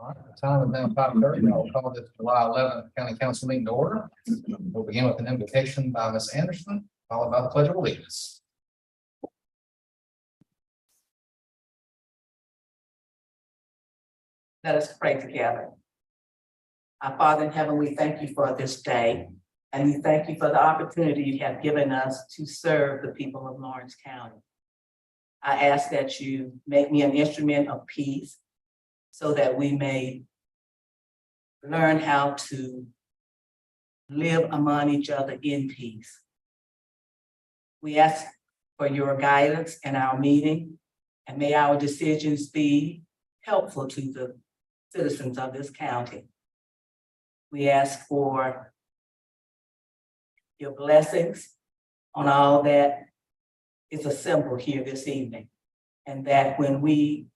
All right, the time is now 5:30. I'll call this July 11th County Council meeting to order. We'll begin with an invocation by Ms. Anderson, followed by the Pledge of Allegiance. Let us pray together. Our Father in heaven, we thank you for this day, and we thank you for the opportunity you have given us to serve the people of Lawrence County. I ask that you make me an instrument of peace so that we may learn how to live among each other in peace. We ask for your guidance in our meeting, and may our decisions be helpful to the citizens of this county. We ask for your blessings on all that is assembled here this evening, and that when we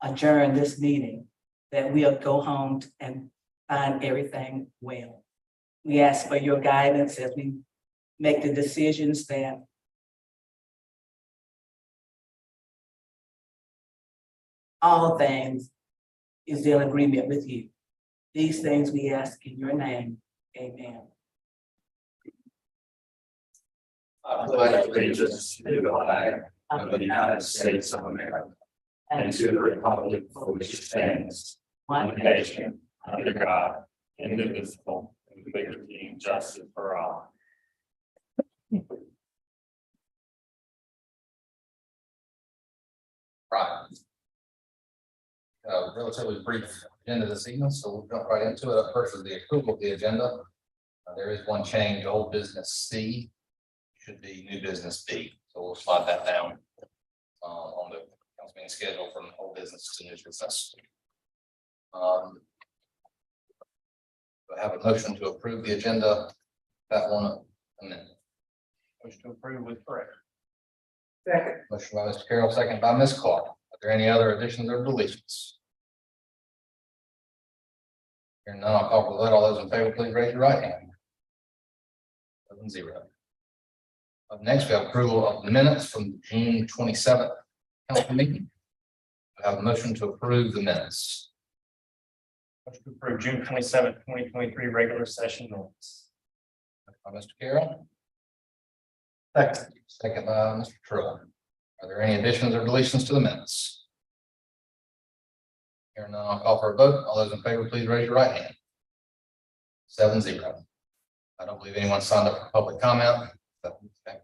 adjourn this meeting, that we'll go home and find everything well. We ask for your guidance as we make the decisions that all things is in agreement with you. These things we ask in your name. Amen. I pledge allegiance to the flag of the United States of America and to the republic for which it stands, one nation, under God, indivisible, with liberty and justice for all. Right. Relatively brief agenda this evening, so we'll jump right into it. Up first is the approval of the agenda. There is one change, old business C should be new business B, so we'll slide that down on the council meeting schedule from old business to new business. I have a motion to approve the agenda. That one amendment. Motion to approve with correction. Second. Motion by Mr. Carroll, second by Ms. Clark. Are there any other additions or deletions? Hearing none, I'll call for the vote. All those in favor, please raise your right hand. 7-0. Up next, we have approval of the minutes from the June 27th council meeting. I have a motion to approve the minutes. Motion to approve June 27th, 2023 regular session minutes. By Mr. Carroll, Second. second by Mr. Trill. Are there any additions or deletions to the minutes? Hearing none, I'll call for a vote. All those in favor, please raise your right hand. 7-0. I don't believe anyone signed up for public comment. Okay.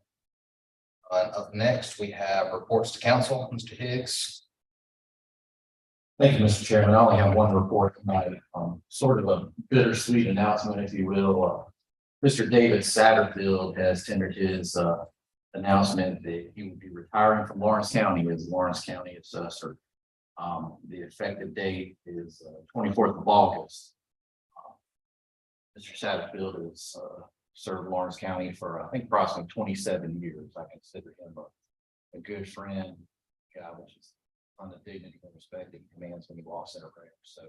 Up next, we have reports to council. Mr. Higgs. Thank you, Mr. Chairman. I only have one report tonight, sort of a bittersweet announcement, if you will. Mr. David Satterfield has tendered his announcement that he will be retiring from Lawrence County as Lawrence County assessor. The effective date is 24th of August. Mr. Satterfield has served Lawrence County for, I think, approximately 27 years. I consider him a good friend, guy which is on the dignity and respect that he commands when he walks in a prayer. So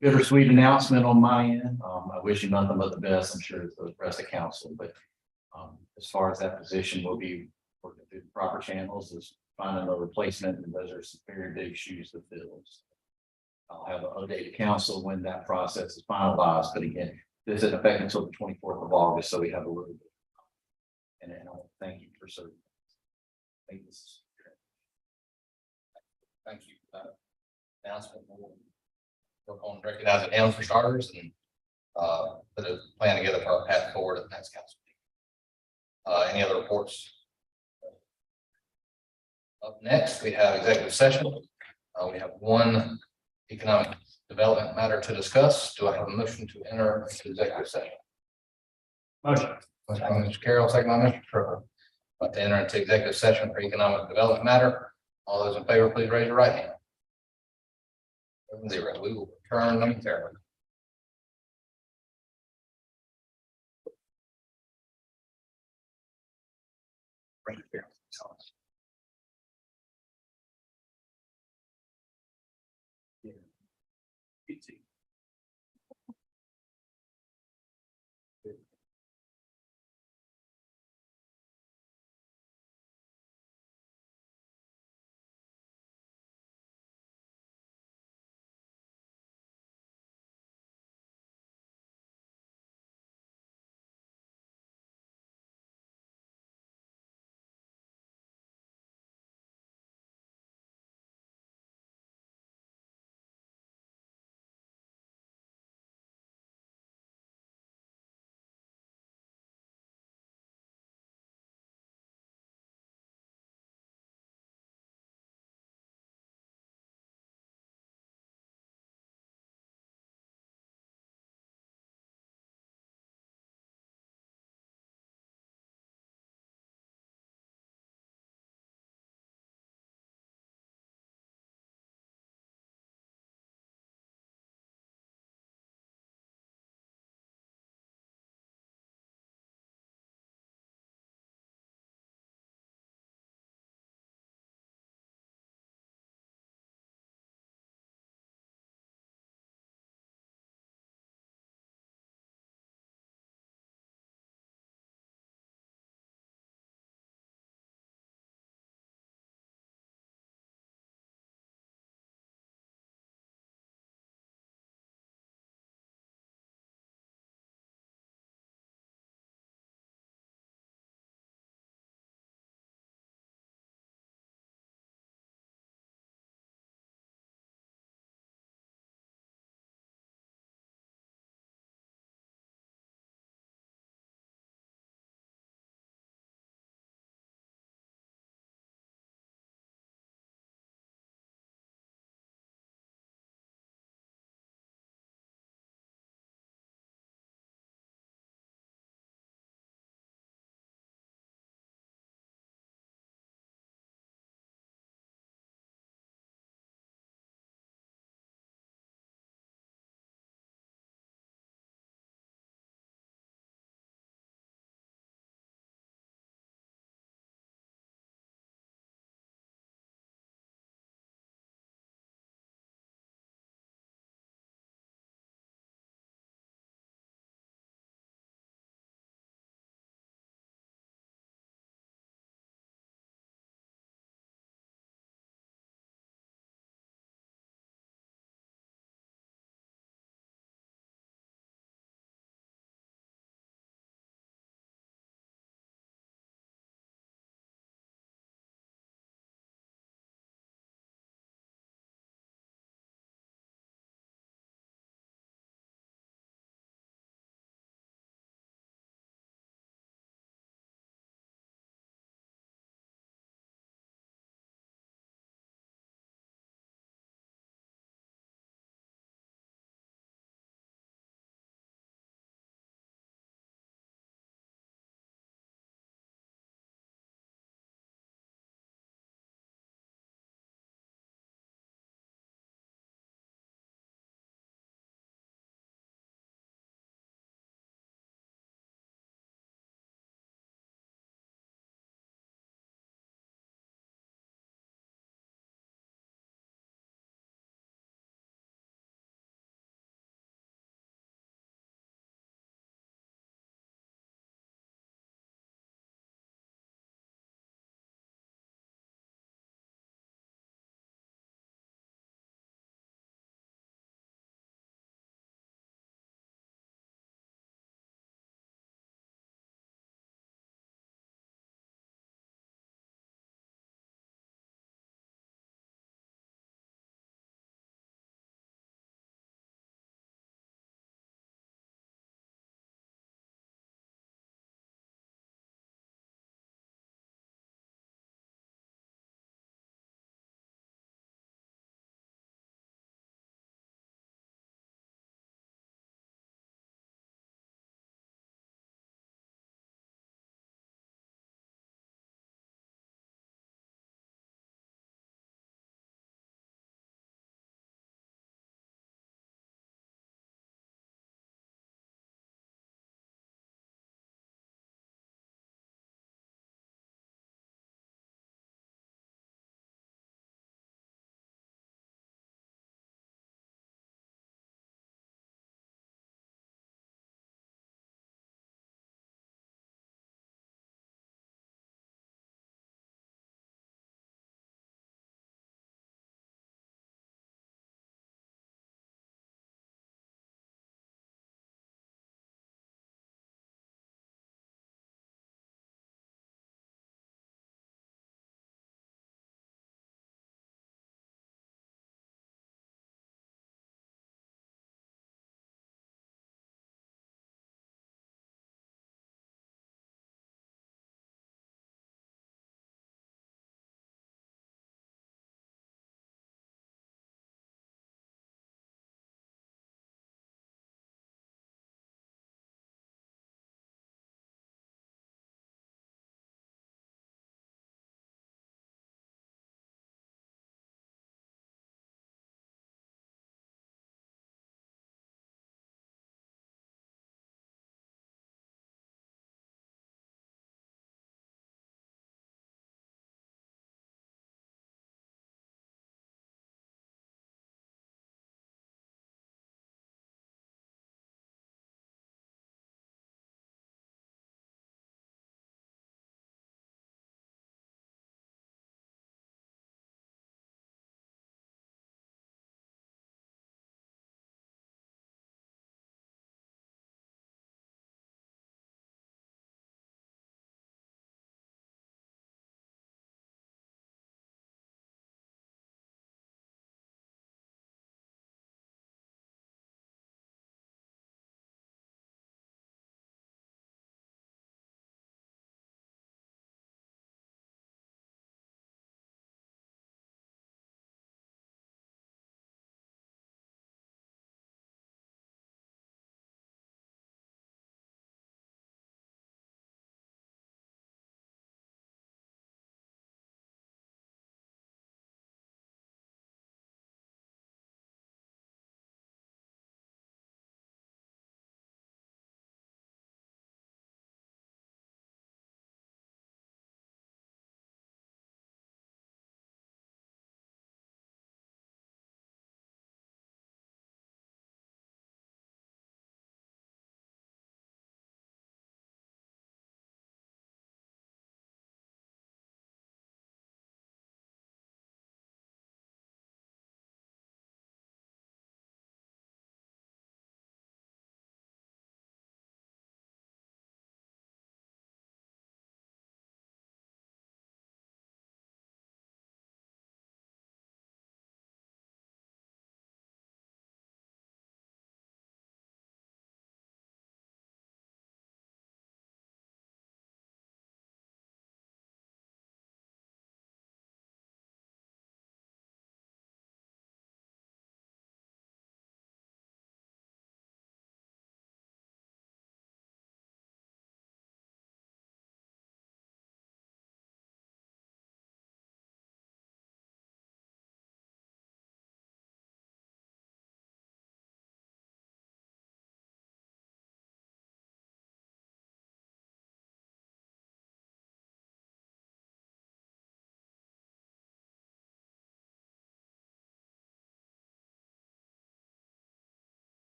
bittersweet announcement on my end. I wish you nothing but the best. I'm sure the rest of council, but as far as that position, we'll be working through the proper channels, is finding a replacement, and those are some very big shoes to fill. So I'll have an updated council when that process is finalized, but again, this is effective until the 24th of August, so we have a little bit. And I want to thank you for serving. Thank you. Thank you. Announcement. We'll work on recognizing him for starters and put a plan together for our path forward at the next council meeting. Any other reports? Up next, we have executive session. We have one economic development matter to discuss. Do I have a motion to enter into executive session? Motion. Motion by Mr. Carroll, second by Mr. Trevor. About to enter into executive session for economic development matter. All those in favor, please raise your right hand. 7-0. We will return momentarily. Bring it here.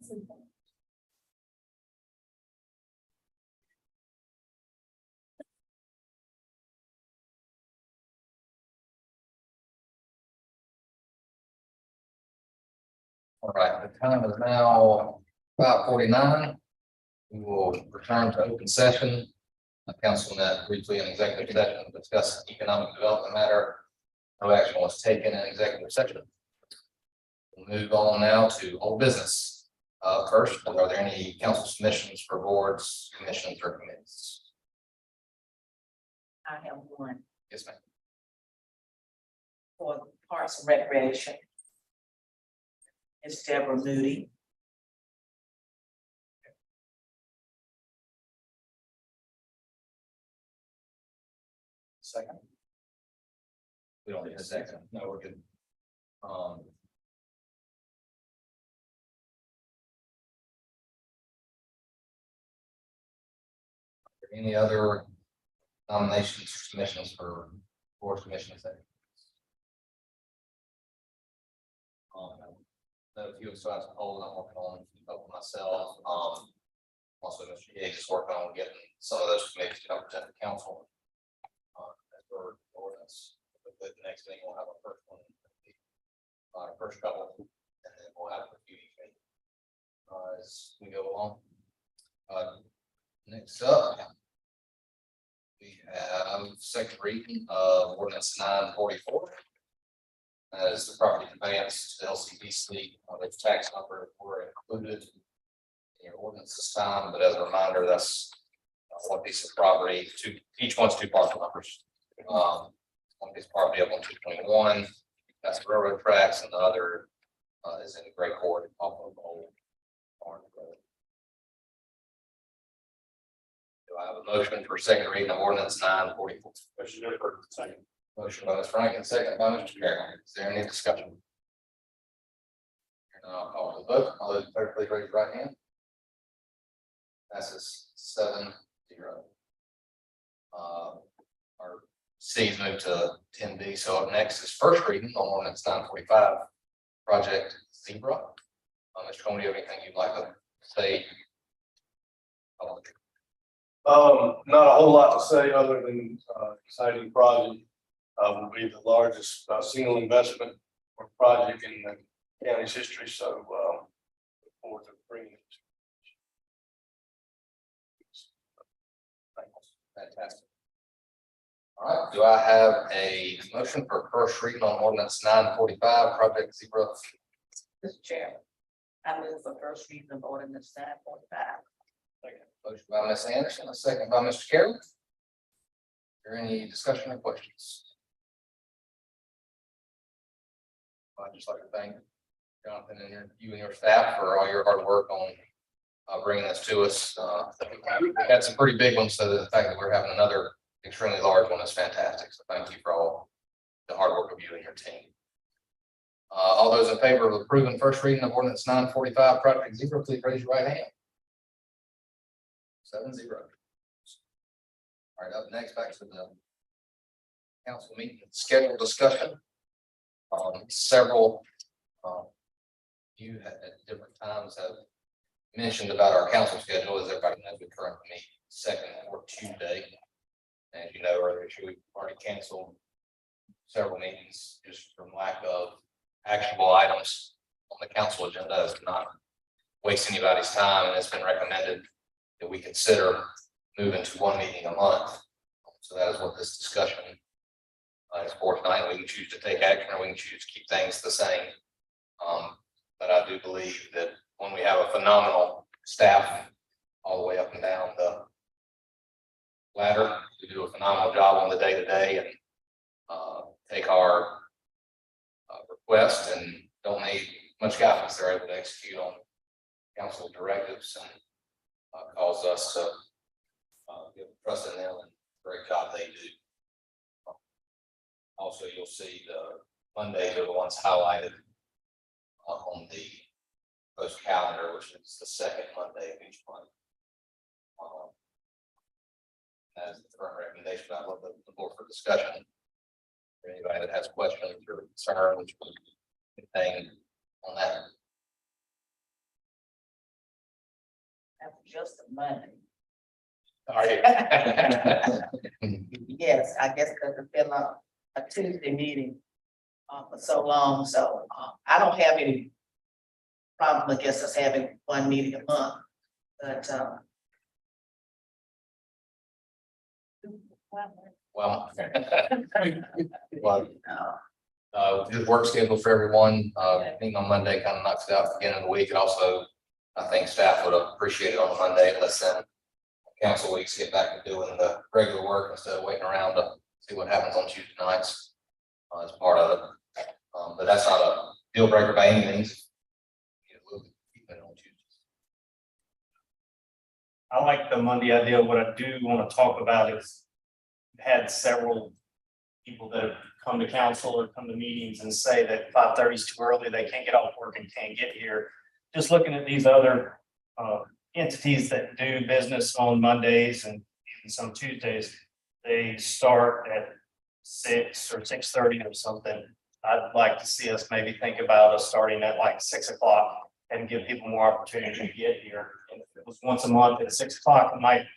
All right, the time is now 5:49. We will return to open session. The council met briefly in executive session to discuss economic development matter. No action was taken in executive session. We'll move on now to old business. First, are there any council submissions for boards, commissions, or committees? I have one Yes, ma'am. for Parks and Recreation. It's Deborah Moody. Second. We don't need a second. No, we're good. Any other nominations or submissions for board commissions? A few of us hold, I'm working on a couple myself. Also Mr. Higgs is working on getting some of those committees to represent the council. As for ordinance, the next thing we'll have a first one. First couple, and then we'll have a few as we go along. Next up, we have second reading of ordinance 944. That is the property conveyance to LCPC. Those tax numbers were included in your ordinance this time, but as a reminder, that's one piece of property. Each one's two parcel numbers. One piece of property up on 221. That's the railroad tracks, and the other is in Great Court off of Old Barn Road. Do I have a motion for second reading of ordinance 944? Second. Motion by Ms. Franklin, second by Mr. Carroll. Is there any discussion? I'll call for the vote. All those in favor, please raise your right hand. Passes 7-0. Our C's moved to 10B. So up next is first reading on ordinance 945, Project Zebra. Mr. Coleman, do you have anything you'd like to say? Not a whole lot to say other than exciting project. Will be the largest single investment or project in the county's history. So look forward to bringing it. Fantastic. All right, do I have a motion for first reading on ordinance 945, Project Zebra? Mr. Chairman, I move for first reading of ordinance 945. Motion by Ms. Anderson, a second by Mr. Carroll. Is there any discussion or questions? I'd just like to thank Jonathan and you and your staff for all your hard work on bringing this to us. We had some pretty big ones, so the fact that we're having another extremely large one is fantastic. So thank you for all the hard work of you and your team. All those in favor of approving first reading of ordinance 945, Project Zebra, please raise your right hand. 7-0. All right, up next, back to the council meeting scheduled discussion. Several you at different times have mentioned about our council schedule. As everybody knows, we currently meet second or Tuesday. As you know, earlier this year, we've already canceled several meetings just from lack of actionable items on the council agenda. It's not waste anybody's time, and it's been recommended that we consider moving to one meeting a month. So that is what this discussion is for tonight. We can choose to take action, or we can choose to keep things the same. But I do believe that when we have a phenomenal staff all the way up and down the ladder to do a phenomenal job on the day-to-day and take our requests and don't need much guidance, they're able to execute on council directives and cause us to give trust in them and great job they do. Also, you'll see the Mondays are the ones highlighted on the post calendar, which is the second Monday of each month. As the current recommendation, I love the board for discussion. For anybody that has questions or concerns, anything on that. just a Monday. Are you? Yes, I guess because it's been a Tuesday meeting for so long, so I don't have any problem, I guess, us having one meeting a month, but Well. Good work schedule for everyone. Meeting on Monday kind of knocks it out at the beginning of the week. And also, I think staff would appreciate it on Monday. It lets them council weeks get back to doing the regular work instead of waiting around to see what happens on Tuesday nights. As part of it. But that's not a deal breaker by any means. We'll keep it on Tuesdays. I like the Monday idea. What I do want to talk about is had several people that have come to council or come to meetings and say that 5:30 is too early, they can't get off work and can't get here. Just looking at these other entities that do business on Mondays and even some Tuesdays, they start at 6 or 6:30 or something. I'd like to see us maybe think about us starting at like 6 o'clock and give people more opportunity to get here. And if it was once a month at 6 o'clock, we might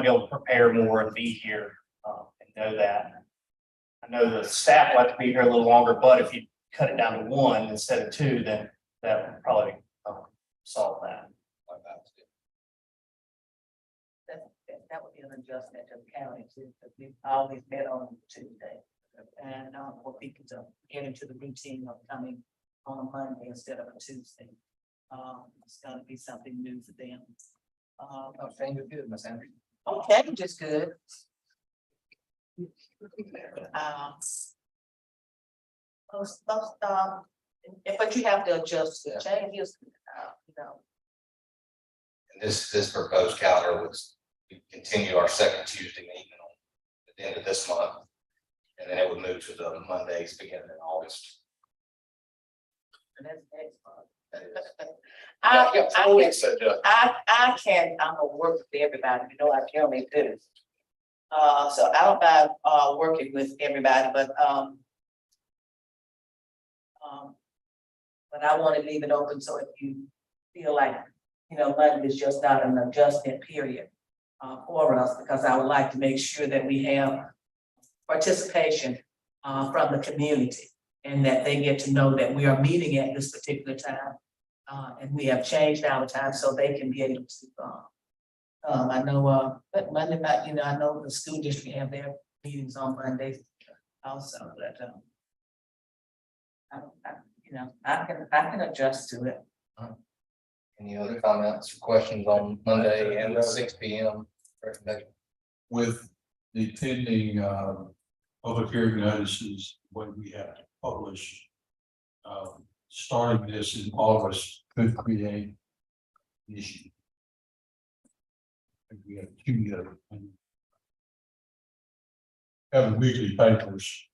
be able to prepare more and be here and know that. I know the staff will have to be here a little longer, but if you cut it down to 1 instead of 2, then that would probably solve that. that would be an adjustment to the county too, because we've always met on Tuesday. And for people to get into the routine of coming on a Monday instead of a Tuesday. It's gonna be something new for them. Shane, you're good, Miss Andrews. Okay, just good. But you have to adjust the changes, you know. And this proposed calendar was, we continue our second Tuesday meeting on at the end of this month. And then it would move to the Mondays beginning in August. And that's next month. I'm gonna work with everybody, you know, I generally do. So I don't mind, working with everybody, but I want to leave it open, so if you feel like, you know, Monday is just not an adjustment period for us, because I would like to make sure that we have participation from the community, and that they get to know that we are meeting at this particular time. And we have changed our time so they can be able to, I know, but Monday night, you know, I know the school district have their meetings on Mondays also, but, I can adjust to it. Any other comments or questions on Monday and the 6 p.m. recommendation? With the pending public hearing notices, when we have to publish. Starting this in August could create an issue. And we have two having weekly papers.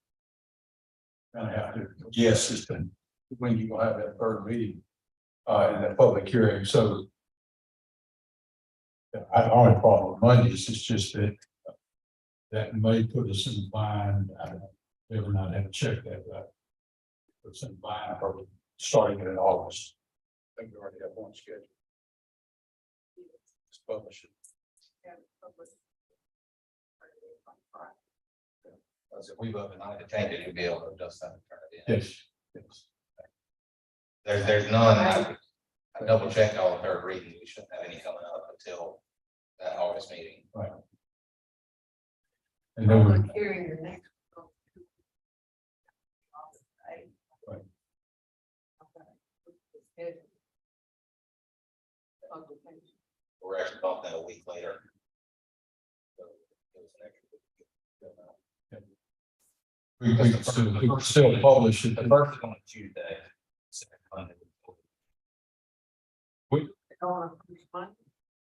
Kind of have to guess as to when you will have that third meeting in that public hearing, so. I don't have a problem with Mondays, it's just that that may put us in bind. I don't ever not have to check that, but put us in bind for starting it in August. I think we already have one scheduled. Let's publish it. Because if we vote tonight to change it, you'll be able to adjust that and turn it in. Yes, yes. There's none. I double checked all the third reading. We shouldn't have any coming up until that August meeting. Right. And then we, Hearing the next. Right. We're actually bumping that a week later. So, it was an extra week. we could still publish it. The first is on Tuesday. Second Monday.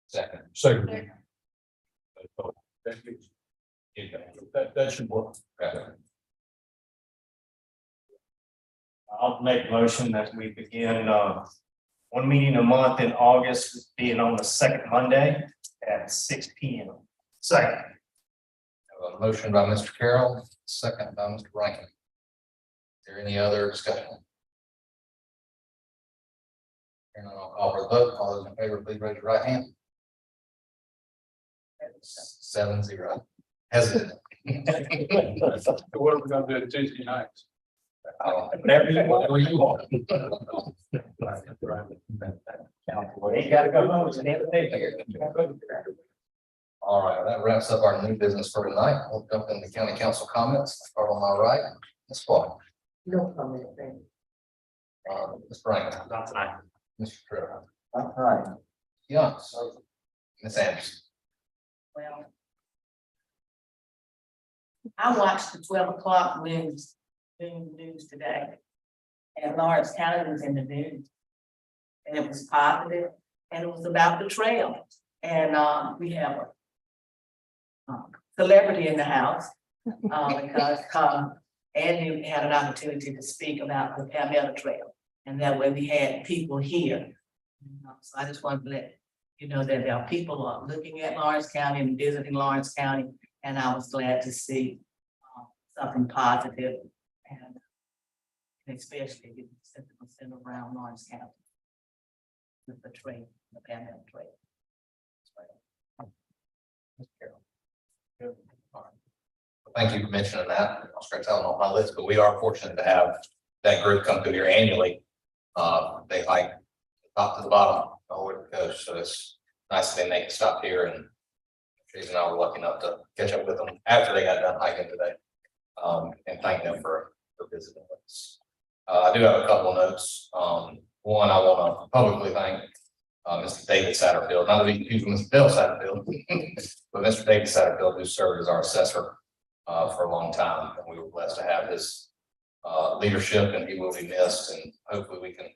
Second. Second. Tuesday. That should work. Okay. I'll make a motion that we begin one meeting a month in August, being on the second Monday at 6 p.m. Second. Have a motion by Mr. Carroll, second by Mr. Rankin. Is there any other discussion? Hearing none, I'll call for the vote. All those in favor, please raise your right hand. 7-0. Hesitant. What are we gonna do Tuesday nights? Whatever you want. Ain't gotta go home, it's an All right, that wraps up our new business for tonight. We'll jump into county council comments. Start on my right, Ms. Clark, No comment, thank you. Ms. Franklin, Not tonight. Mr. Trevor, All right. Young, Ms. Anderson. Well, I watched the 12 o'clock news today. And Lawrence County was in the news. And it was positive, and it was about the trail. And we have a celebrity in the house. Because Andy had an opportunity to speak about the Palmetto Trail. And that way we had people here. So I just wanted to let you know that there are people looking at Lawrence County and visiting Lawrence County. And I was glad to see something positive and especially the sentiment around Lawrence County. With the trail, the Palmetto Trail. Thank you for mentioning that. I'll scratch that one off my list, but we are fortunate to have that group come through here annually. They like top to the bottom, all over the coast, so it's nice that they make a stop here, and Tracy and I were lucky enough to catch up with them after they got done hiking today. And thank them for visiting with us. I do have a couple of notes. One, I want to publicly thank Mr. David Satterfield, not to be confused with Mr. Bill Satterfield, but Mr. David Satterfield, who served as our assessor for a long time, and we were blessed to have his leadership, and he will be missed, and hopefully we can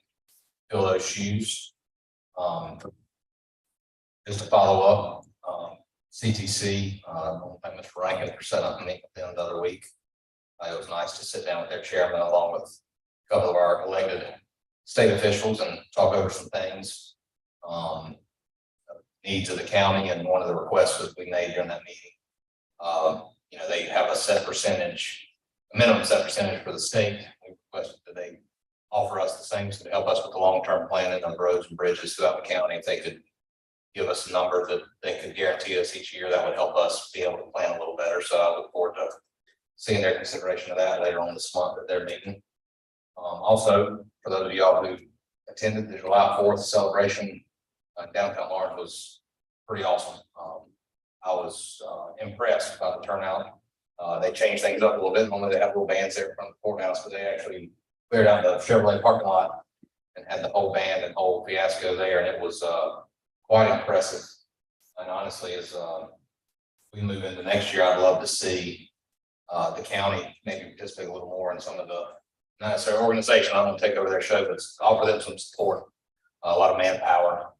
fill those shoes. Just to follow up, CTC, I want to thank Mr. Rankin for setting up a meeting with them the other week. It was nice to sit down with their chairman along with a couple of our elected state officials and talk over some things. Needs of the county, and one of the requests that we made during that meeting. You know, they have a set percentage, a minimum set percentage for the state. We requested that they offer us the same to help us with the long-term planning of roads and bridges throughout the county. If they could give us a number that they could guarantee us each year, that would help us be able to plan a little better. So I look forward to seeing their consideration of that later on this month at their meeting. Also, for those of y'all who attended the July 4th celebration, downtown Lawrence was pretty awesome. I was impressed by the turnout. They changed things up a little bit. Normally they have little bands there from the courthouse, but they actually cleared out the Chevrolet parking lot and had the whole band and whole fiasco there, and it was quite impressive. And honestly, as we move into next year, I'd love to see the county maybe participate a little more in some of the, not necessarily organization, I'm going to take over their show, but offer them some support, a lot of manpower.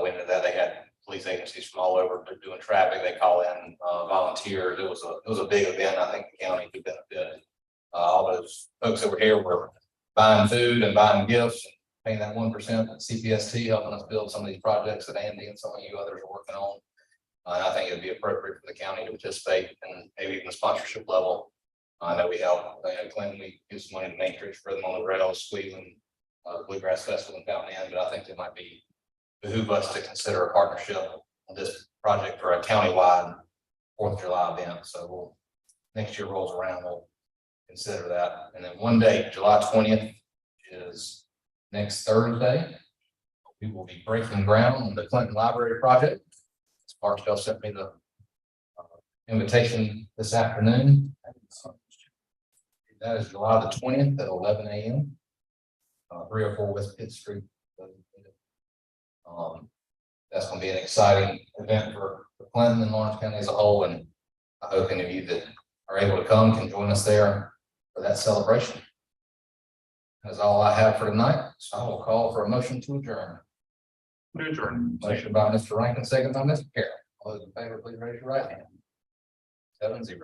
When that they had police agencies from all over doing traffic, they call in volunteers. It was a big event. I think the county could benefit. All those folks that were here were buying food and buying gifts, and paying that 1% CPST, helping us build some of these projects that Andy and some of you others are working on. And I think it'd be appropriate for the county to participate, and maybe even the sponsorship level. I know we help Clinton, we give some money to Matrix for them on the rails, Cleveland, Bluegrass Festival in Fountain Inn, but I think it might behoove us to consider a partnership on this project for a countywide 4th of July event. So next year rolls around, we'll consider that. And then one day, July 20th is next Thursday. We will be breaking ground on the Clinton Library project. Barksdale sent me the invitation this afternoon. That is July the 20th at 11 a.m. 304 West Pitt Street. That's going to be an exciting event for Clinton and Lawrence County as a whole, and I hope any of you that are able to come can join us there for that celebration. That's all I have for tonight, so I will call for a motion to adjourn. Motion by Mr. Rankin, second by Mr. Carroll. All those in favor, please raise your right hand. 7-0.